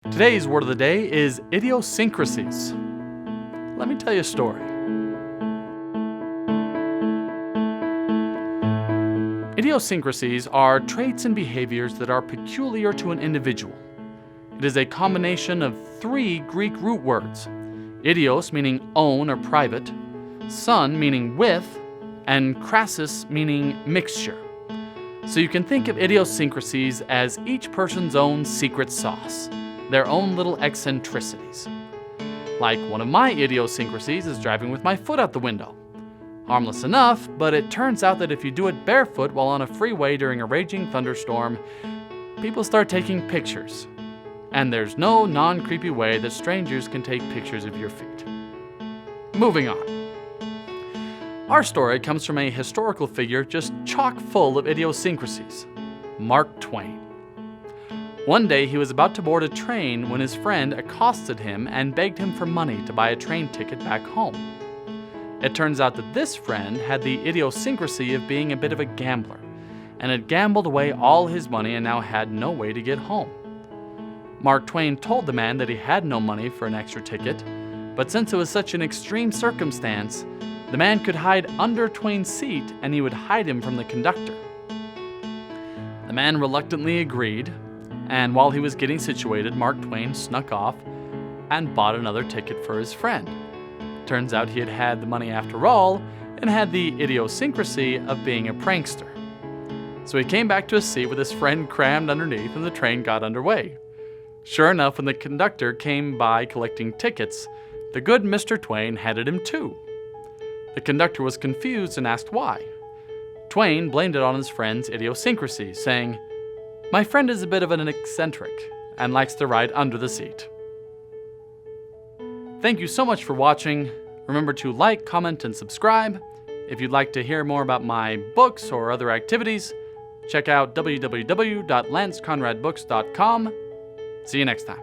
Today's word of the day is idiosyncrasies. Let me tell you a story. Idiosyncrasies are traits and behaviors that are peculiar to an individual. It is a combination of three Greek root words: idios meaning own or private, sun meaning with, and krasis meaning mixture. So you can think of idiosyncrasies as each person's own secret sauce, their own little eccentricities. Like one of my idiosyncrasies is driving with my foot out the window. Harmless enough, but it turns out that if you do it barefoot while on a freeway during a raging thunderstorm, people start taking pictures. And there's no non-creepy way that strangers can take pictures of your feet. Moving on. Our story comes from a historical figure just chock full of idiosyncrasies, Mark Twain. One day he was about to board a train when his friend accosted him and begged him for money to buy a train ticket back home. It turns out that this friend had the idiosyncrasy of being a bit of a gambler and had gambled away all his money and now had no way to get home. Mark Twain told the man that he had no money for an extra ticket, but since it was such an extreme circumstance, the man could hide under Twain's seat and he would hide him from the conductor. The man reluctantly agreed, and while he was getting situated, Mark Twain snuck off and bought another ticket for his friend. Turns out he had had the money after all and had the idiosyncrasy of being a prankster. So he came back to his seat with his friend crammed underneath and the train got underway. Sure enough, when the conductor came by collecting tickets, the good Mr. Twain handed him two. The conductor was confused and asked why. Twain blamed it on his friend's idiosyncrasy, saying, "My friend is a bit of an eccentric and likes to ride under the seat." Thank you so much for watching. Remember to like, comment, and subscribe. If you'd like to hear more about my books or other activities, check out www.lanceconradbooks.com. See you next time.